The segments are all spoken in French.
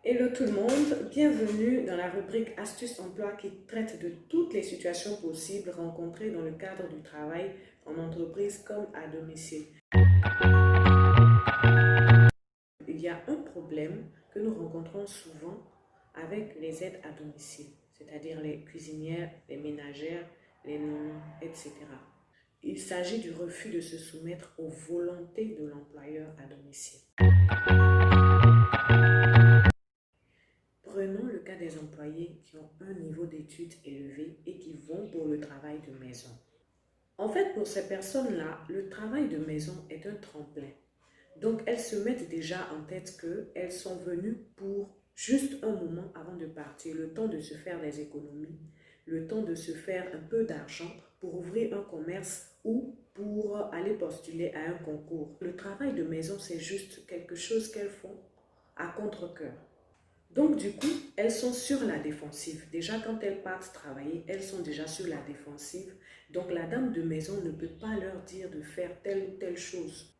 Hello tout le monde, bienvenue dans la rubrique Astuces emploi qui traite de toutes les situations possibles rencontrées dans le cadre du travail en entreprise comme à domicile. Il y a un problème que nous rencontrons souvent avec les aides à domicile, c'est-à-dire les cuisinières, les ménagères, les nounous, etc. Il s'agit du refus de se soumettre aux volontés de l'employeur à domicile. Prenons le cas des employés qui ont un niveau d'études élevé et qui vont pour le travail de maison. En fait, pour ces personnes-là, le travail de maison est un tremplin. Donc, elles se mettent déjà en tête qu'elles sont venues pour juste un moment avant de partir, le temps de se faire des économies, le temps de se faire un peu d'argent pour ouvrir un commerce ou pour aller postuler à un concours. Le travail de maison, c'est juste quelque chose qu'elles font à contre-cœur. Donc, du coup, elles sont sur la défensive. Déjà, quand elles partent travailler, elles sont déjà sur la défensive. Donc, la dame de maison ne peut pas leur dire de faire telle ou telle chose.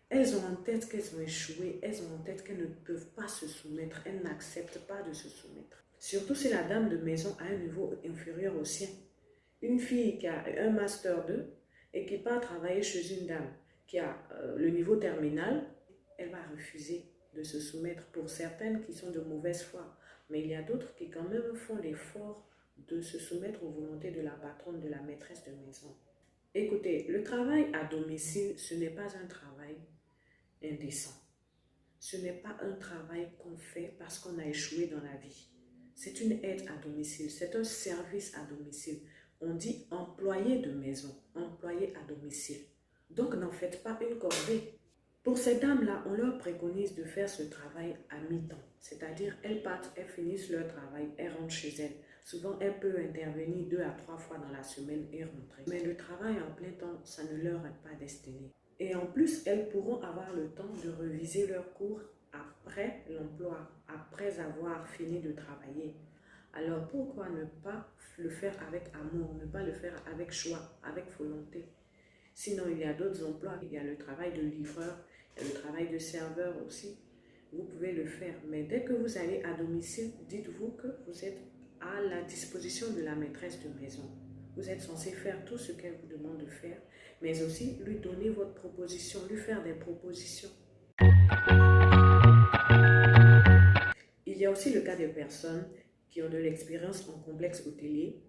Elles ont en tête qu'elles ont échoué. Elles ont en tête qu'elles ne peuvent pas se soumettre. Elles n'acceptent pas de se soumettre. Surtout si la dame de maison a un niveau inférieur au sien. Une fille qui a un master 2 et qui part travailler chez une dame qui a le niveau terminal, elle va refuser de se soumettre pour certaines qui sont de mauvaise foi. Mais il y a d'autres qui quand même font l'effort de se soumettre aux volontés de la patronne, de la maîtresse de maison. Écoutez, le travail à domicile, ce n'est pas un travail indécent. Ce n'est pas un travail qu'on fait parce qu'on a échoué dans la vie. C'est une aide à domicile, c'est un service à domicile. On dit employé de maison, employé à domicile. Donc n'en faites pas une corvée. Pour ces dames-là, on leur préconise de faire ce travail à mi-temps. C'est-à-dire, elles partent, elles finissent leur travail, elles rentrent chez elles. Souvent, elles peuvent intervenir 2 à 3 fois dans la semaine et rentrer. Mais le travail en plein temps, ça ne leur est pas destiné. Et en plus, elles pourront avoir le temps de reviser leurs cours après l'emploi, après avoir fini de travailler. Alors, pourquoi ne pas le faire avec amour, ne pas le faire avec choix, avec volonté? Sinon, il y a d'autres emplois. Il y a le travail de livreur, il y a le travail de serveur aussi. Vous pouvez le faire. Mais dès que vous allez à domicile, dites-vous que vous êtes à la disposition de la maîtresse de maison. Vous êtes censé faire tout ce qu'elle vous demande de faire, mais aussi lui donner votre proposition, lui faire des propositions. Il y a aussi le cas de personnes qui ont de l'expérience en complexe hôtelier,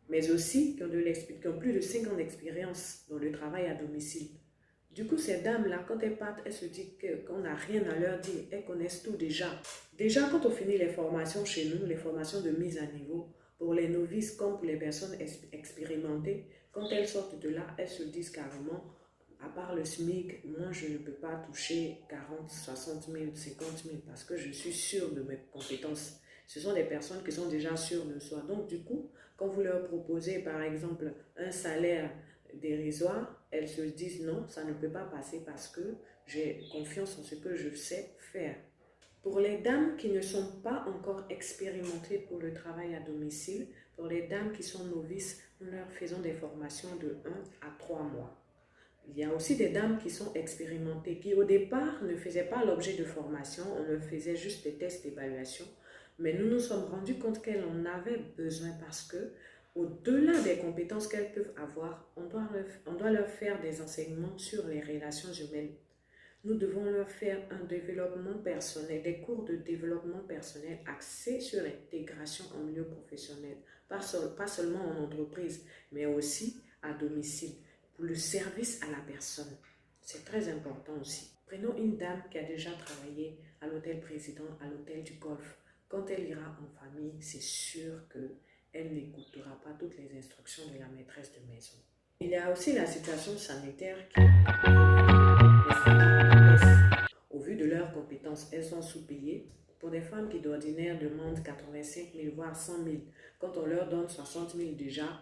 mais aussi qui ont plus de 5 ans d'expérience dans le travail à domicile. Du coup, ces dames-là, quand elles partent, elles se disent qu'on n'a rien à leur dire, elles connaissent tout déjà. Déjà, quand on finit les formations chez nous, les formations de mise à niveau, pour les novices comme pour les personnes expérimentées, quand elles sortent de là, elles se disent carrément, à part le SMIC, moi je ne peux pas toucher 40, 60 000, 50 000 parce que je suis sûre de mes compétences. Ce sont des personnes qui sont déjà sûres de soi. Donc du coup, quand vous leur proposez par exemple un salaire dérisoire, elles se disent non, ça ne peut pas passer parce que j'ai confiance en ce que je sais faire. Pour les dames qui ne sont pas encore expérimentées pour le travail à domicile, pour les dames qui sont novices, nous leur faisons des formations de 1 à 3 mois. Il y a aussi des dames qui sont expérimentées, qui au départ ne faisaient pas l'objet de formation, on leur faisait juste des tests d'évaluation, mais nous nous sommes rendus compte qu'elles en avaient besoin parce que, au-delà des compétences qu'elles peuvent avoir, on doit leur faire des enseignements sur les relations humaines. Nous devons leur faire un développement personnel, des cours de développement personnel axés sur l'intégration en milieu professionnel, pas seulement en entreprise, mais aussi à domicile, pour le service à la personne. C'est très important aussi. Prenons une dame qui a déjà travaillé à l'hôtel Président, à l'hôtel du Golfe. Quand elle ira en famille, c'est sûr qu'elle n'écoutera pas toutes les instructions de la maîtresse de maison. Il y a aussi la situation sanitaire qui au vu de leurs compétences, elles sont sous-payées. Pour des femmes qui d'ordinaire demandent 85 000 voire 100 000, quand on leur donne 60 000 déjà,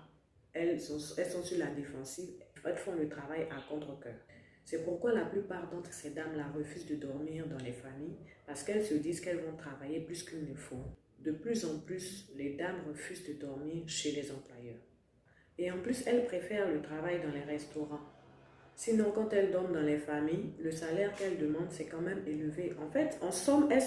elles sont sur la défensive, elles font le travail à contre-cœur. C'est pourquoi la plupart d'entre ces dames-là refusent de dormir dans les familles parce qu'elles se disent qu'elles vont travailler plus qu'il ne faut. De plus en plus, les dames refusent de dormir chez les employeurs. Et en plus, elles préfèrent le travail dans les restaurants. Sinon, quand elles dorment dans les familles, le salaire qu'elles demandent, c'est quand même élevé. En fait, en somme, elles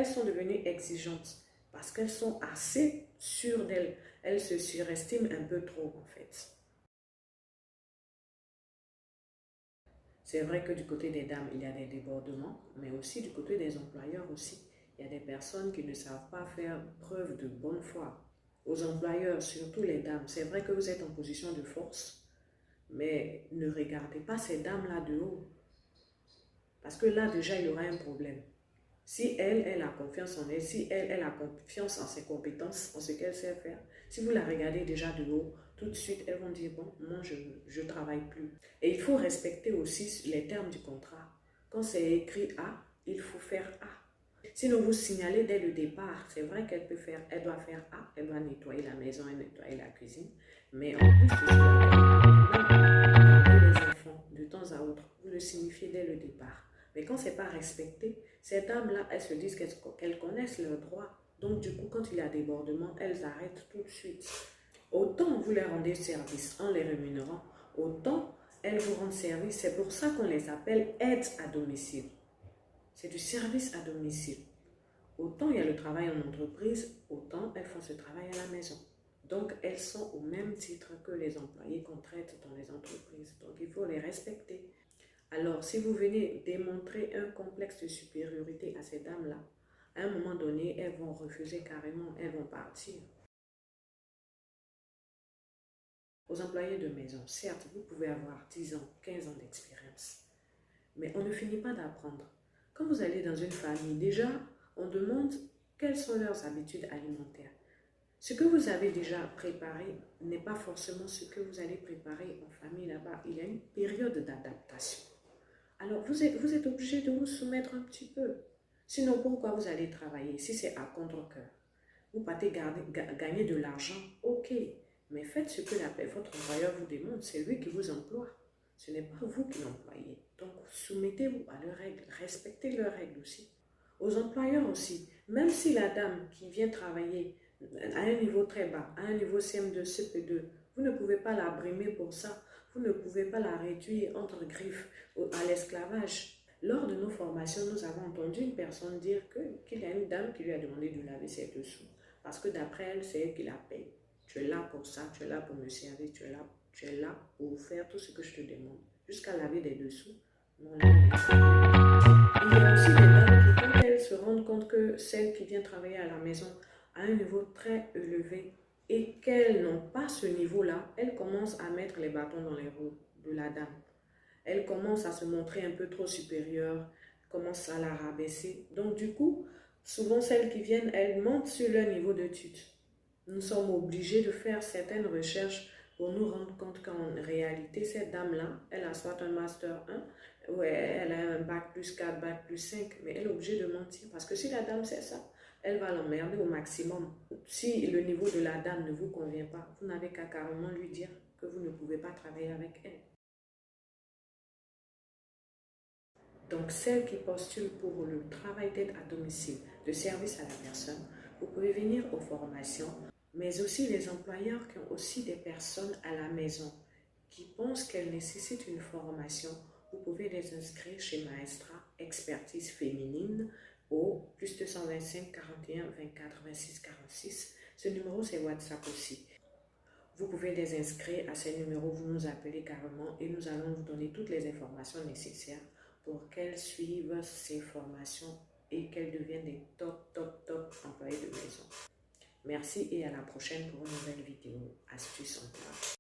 sont devenues exigeantes parce qu'elles sont assez sûres d'elles. Elles se surestiment un peu trop, en fait. C'est vrai que du côté des dames, il y a des débordements, mais aussi du côté des employeurs aussi. Il y a des personnes qui ne savent pas faire preuve de bonne foi. Aux employeurs, surtout les dames, c'est vrai que vous êtes en position de force, mais ne regardez pas ces dames-là de haut. Parce que là, déjà, il y aura un problème. Si elle, elle a confiance en elle, si elle, elle a confiance en ses compétences, en ce qu'elle sait faire, si vous la regardez déjà de haut, tout de suite, elles vont dire, bon, moi, je ne travaille plus. Et il faut respecter aussi les termes du contrat. Quand c'est écrit A, il faut faire A. Sinon, vous signalez dès le départ, c'est vrai elle doit faire A, elle doit nettoyer la maison et nettoyer la cuisine, mais en plus de cela, elle doit garder les enfants de temps à autre. Vous le signifiez dès le départ. Mais quand ce n'est pas respecté, ces dames-là, elles se disent qu'elles connaissent leurs droits. Donc, du coup, quand il y a débordement, elles arrêtent tout de suite. Autant vous leur rendez service en les rémunérant, autant elles vous rendent service. C'est pour ça qu'on les appelle aides à domicile. C'est du service à domicile. Autant il y a le travail en entreprise, autant elles font ce travail à la maison. Donc, elles sont au même titre que les employés qu'on traite dans les entreprises. Donc, il faut les respecter. Alors, si vous venez démontrer un complexe de supériorité à ces dames-là, à un moment donné, elles vont refuser carrément, elles vont partir. Aux employés de maison, certes, vous pouvez avoir 10 ans, 15 ans d'expérience, mais on ne finit pas d'apprendre. Quand vous allez dans une famille, déjà, on demande quelles sont leurs habitudes alimentaires. Ce que vous avez déjà préparé n'est pas forcément ce que vous allez préparer en famille là-bas. Il y a une période d'adaptation. Alors, vous êtes obligé de vous soumettre un petit peu. Sinon, pourquoi vous allez travailler si c'est à contre-cœur? Vous partez gagner de l'argent, ok. Mais faites ce que votre employeur vous demande. C'est lui qui vous emploie. Ce n'est pas vous qui l'employez. Donc, soumettez-vous à leurs règles. Respectez leurs règles aussi. Aux employeurs aussi. Même si la dame qui vient travailler à un niveau très bas, à un niveau CM2, CP2, vous ne pouvez pas la brimer pour ça. Vous ne pouvez pas la réduire entre griffes à l'esclavage. Lors de nos formations, nous avons entendu une personne dire qu'il y a une dame qui lui a demandé de laver ses dessous. Parce que d'après elle, c'est elle qui la paye. Tu es là pour ça, tu es là pour me servir, tu es là pour faire tout ce que je te demande. Jusqu'à laver des dessous. Non, là, il y a aussi des dames qui, quand elles se rendent compte que celle qui vient travailler à la maison a un niveau très élevé et qu'elles n'ont pas ce niveau-là, elles commencent à mettre les bâtons dans les roues de la dame. Elles commencent à se montrer un peu trop supérieures, commencent à la rabaisser. Donc du coup, souvent celles qui viennent, elles montent sur leur niveau d'études. Nous sommes obligés de faire certaines recherches pour nous rendre compte qu'en réalité, cette dame-là, elle a soit un Master 1, ou elle a un bac plus 4, bac plus 5, mais elle est obligée de mentir. Parce que si la dame sait ça, elle va l'emmerder au maximum. Si le niveau de la dame ne vous convient pas, vous n'avez qu'à carrément lui dire que vous ne pouvez pas travailler avec elle. Donc, celles qui postulent pour le travail d'aide à domicile, de service à la personne, vous pouvez venir aux formations, mais aussi les employeurs qui ont aussi des personnes à la maison qui pensent qu'elles nécessitent une formation. Vous pouvez les inscrire chez Maestra Expertise Féminine au plus 225 41 24 26 46. Ce numéro, c'est WhatsApp aussi. Vous pouvez les inscrire à ces numéros, vous nous appelez carrément et nous allons vous donner toutes les informations nécessaires pour qu'elles suivent ces formations et qu'elles deviennent des top employés de maison. Merci et à la prochaine pour une nouvelle vidéo Astuces emploi.